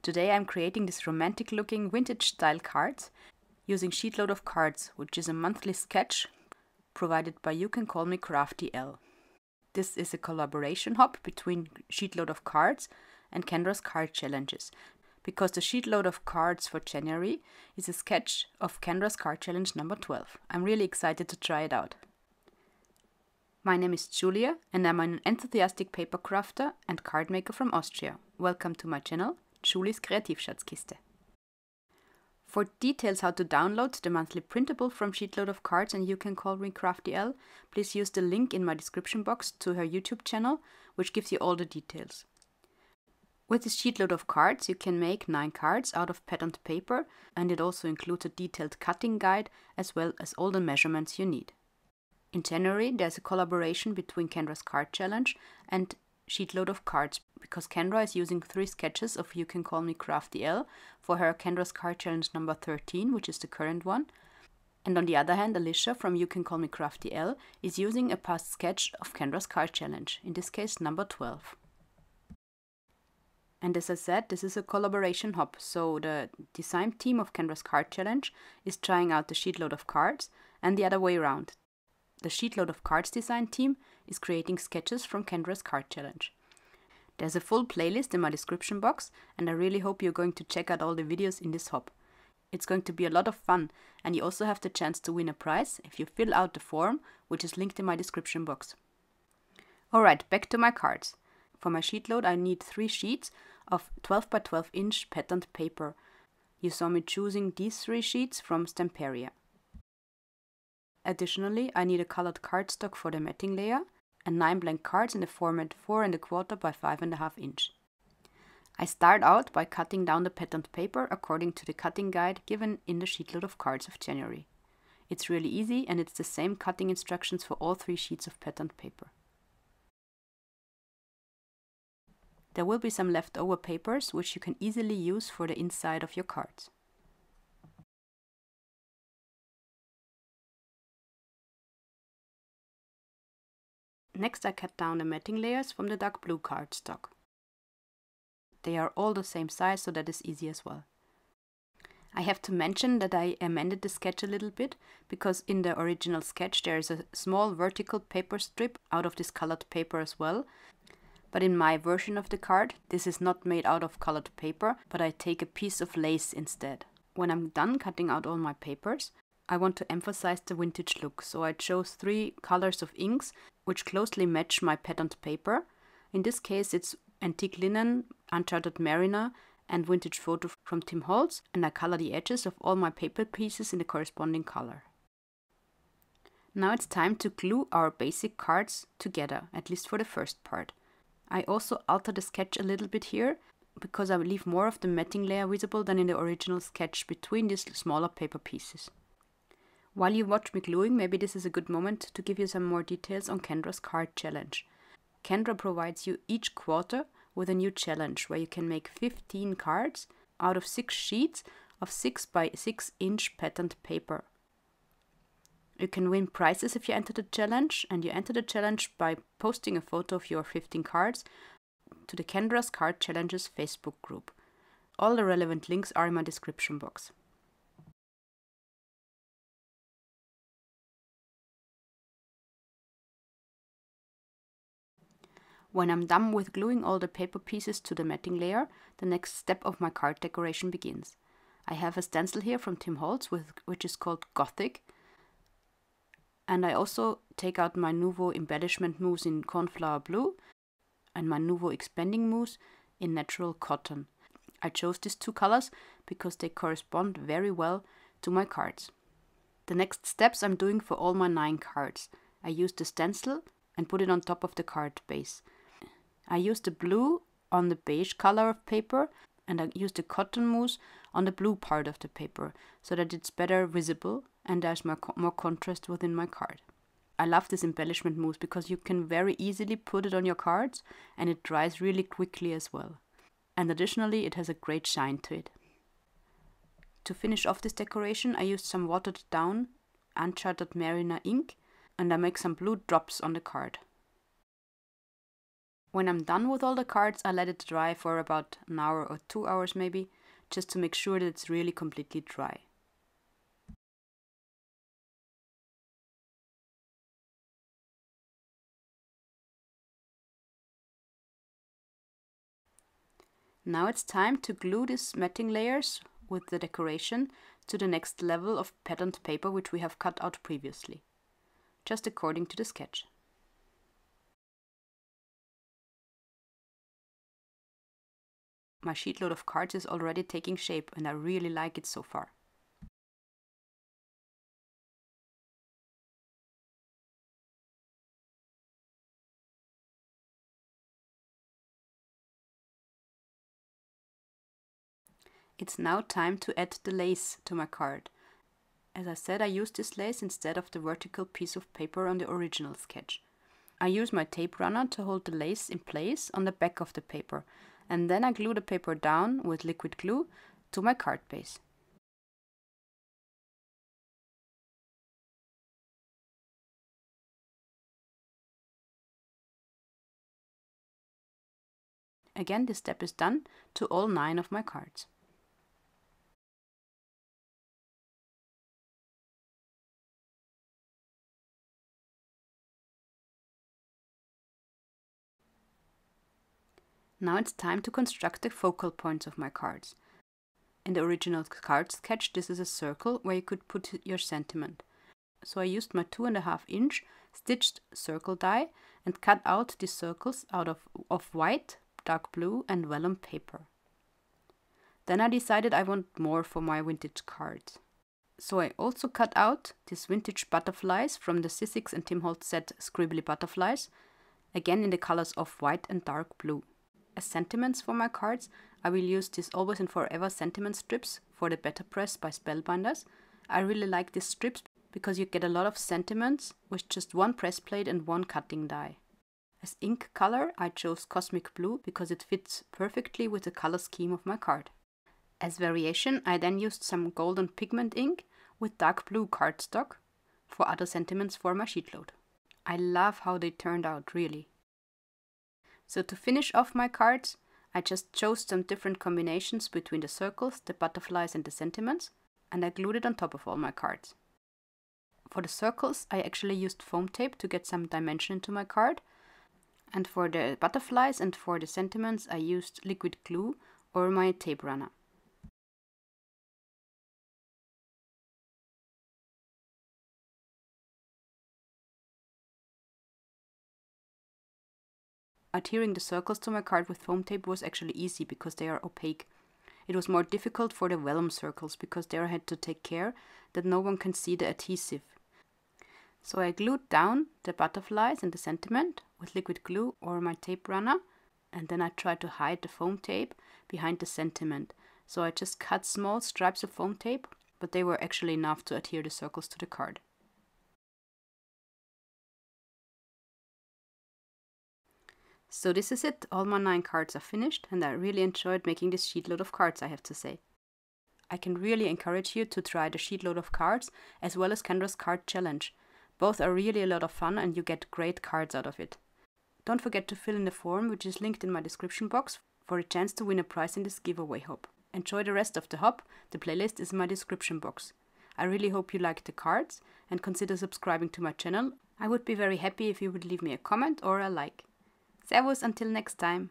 Today I'm creating this romantic looking vintage style cards using Sheetload of Cards, which is a monthly sketch provided by You Can Call Me Crafty L. This is a collaboration hub between Sheetload of Cards and Kendra's Card Challenges, because the Sheetload of Cards for January is a sketch of Kendra's Card Challenge number 12. I'm really excited to try it out. My name is Julia and I'm an enthusiastic paper crafter and card maker from Austria. Welcome to my channel, Julie's Kreativschatzkiste. For details how to download the monthly printable from Sheetload of Cards and You Can Call Me Crafty L, please use the link in my description box to her YouTube channel, which gives you all the details. With this Sheetload of Cards, you can make 9 cards out of patterned paper, and it also includes a detailed cutting guide as well as all the measurements you need. In January, there's a collaboration between Kendra's Card Challenge and Sheetload of Cards, because Kendra is using 3 sketches of You Can Call Me Crafty L for her Kendra's Card Challenge number 13, which is the current one. And on the other hand, Alicia from You Can Call Me Crafty L is using a past sketch of Kendra's Card Challenge, in this case number 12. And as I said, this is a collaboration hub, so the design team of Kendra's Card Challenge is trying out the Sheetload of Cards and the other way around. The Sheetload of Cards design team is creating sketches from Kendra's Card Challenge. There's a full playlist in my description box, and I really hope you're going to check out all the videos in this hub. It's going to be a lot of fun, and you also have the chance to win a prize if you fill out the form, which is linked in my description box. Alright, back to my cards. For my Sheetload I need 3 sheets of 12 by 12 inch patterned paper. You saw me choosing these 3 sheets from Stamperia. Additionally, I need a colored cardstock for the matting layer and 9 blank cards in the format 4 1/4 by 5 1/2 inch. I start out by cutting down the patterned paper according to the cutting guide given in the Sheetload of Cards of January. It's really easy, and it's the same cutting instructions for all 3 sheets of patterned paper. There will be some leftover papers which you can easily use for the inside of your cards. Next I cut down the matting layers from the dark blue cardstock. They are all the same size, so that is easy as well. I have to mention that I amended the sketch a little bit, because in the original sketch there is a small vertical paper strip out of this colored paper as well. But in my version of the card, this is not made out of colored paper, but I take a piece of lace instead. When I'm done cutting out all my papers, I want to emphasize the vintage look, so I chose 3 colors of inks which closely match my patterned paper. In this case it's Antique Linen, Uncharted Mariner and Vintage Photo from Tim Holtz, and I color the edges of all my paper pieces in the corresponding color. Now it's time to glue our basic cards together, at least for the first part. I also alter the sketch a little bit here, because I will leave more of the matting layer visible than in the original sketch between these smaller paper pieces. While you watch me gluing, maybe this is a good moment to give you some more details on Kendra's Card Challenge. Kendra provides you each quarter with a new challenge where you can make 15 cards out of 6 sheets of 6 by 6 inch patterned paper. You can win prizes if you enter the challenge, and you enter the challenge by posting a photo of your 15 cards to the Kendra's Card Challenges Facebook group. All the relevant links are in my description box. When I'm done with gluing all the paper pieces to the matting layer, the next step of my card decoration begins. I have a stencil here from Tim Holtz which is called Gothic, and I also take out my Nuvo embellishment mousse in Cornflower Blue and my Nuvo expanding mousse in Natural Cotton. I chose these 2 colors because they correspond very well to my cards. The next steps I'm doing for all my 9 cards. I use the stencil and put it on top of the card base. I use the blue on the beige color of paper, and I use the cotton mousse on the blue part of the paper, so that it's better visible and there's more contrast within my card. I love this embellishment mousse because you can very easily put it on your cards and it dries really quickly as well. And additionally, it has a great shine to it. To finish off this decoration, I used some watered down Uncharted Mariner ink, and I make some blue drops on the card. When I'm done with all the cards, I let it dry for about an hour or 2 hours maybe, just to make sure that it's really completely dry. Now it's time to glue these matting layers with the decoration to the next level of patterned paper which we have cut out previously, just according to the sketch. My sheetload of cards is already taking shape and I really like it so far. It's now time to add the lace to my card. As I said, I used this lace instead of the vertical piece of paper on the original sketch. I use my tape runner to hold the lace in place on the back of the paper, and then I glue the paper down with liquid glue to my card base. Again, this step is done to all 9 of my cards. Now it's time to construct the focal points of my cards. In the original card sketch, this is a circle where you could put your sentiment. So I used my 2.5 inch stitched circle die and cut out these circles out of white, dark blue and vellum paper. Then I decided I want more for my vintage cards. So I also cut out these vintage butterflies from the Sizzix and Tim Holtz set Scribbly Butterflies, again in the colors of white and dark blue. As sentiments for my cards, I will use these Always and Forever sentiment strips for the Better Press by Spellbinders. I really like these strips because you get a lot of sentiments with just one press plate and one cutting die. As ink color, I chose Cosmic Blue because it fits perfectly with the color scheme of my card. As variation, I then used some golden pigment ink with dark blue cardstock for other sentiments for my sheetload. I love how they turned out, really. So to finish off my cards, I just chose some different combinations between the circles, the butterflies and the sentiments, and I glued it on top of all my cards. For the circles, I actually used foam tape to get some dimension into my card, and for the butterflies and for the sentiments, I used liquid glue or my tape runner. Adhering the circles to my card with foam tape was actually easy because they are opaque. It was more difficult for the vellum circles because there I had to take care that no one can see the adhesive. So I glued down the butterflies and the sentiment with liquid glue or my tape runner, and then I tried to hide the foam tape behind the sentiment. So I just cut small stripes of foam tape, but they were actually enough to adhere the circles to the card. So this is it, all my 9 cards are finished and I really enjoyed making this sheetload of cards, I have to say. I can really encourage you to try the sheetload of cards as well as Kendra's card challenge. Both are really a lot of fun and you get great cards out of it. Don't forget to fill in the form which is linked in my description box for a chance to win a prize in this giveaway hop. Enjoy the rest of the hop, the playlist is in my description box. I really hope you liked the cards and consider subscribing to my channel. I would be very happy if you would leave me a comment or a like. Servus, until next time.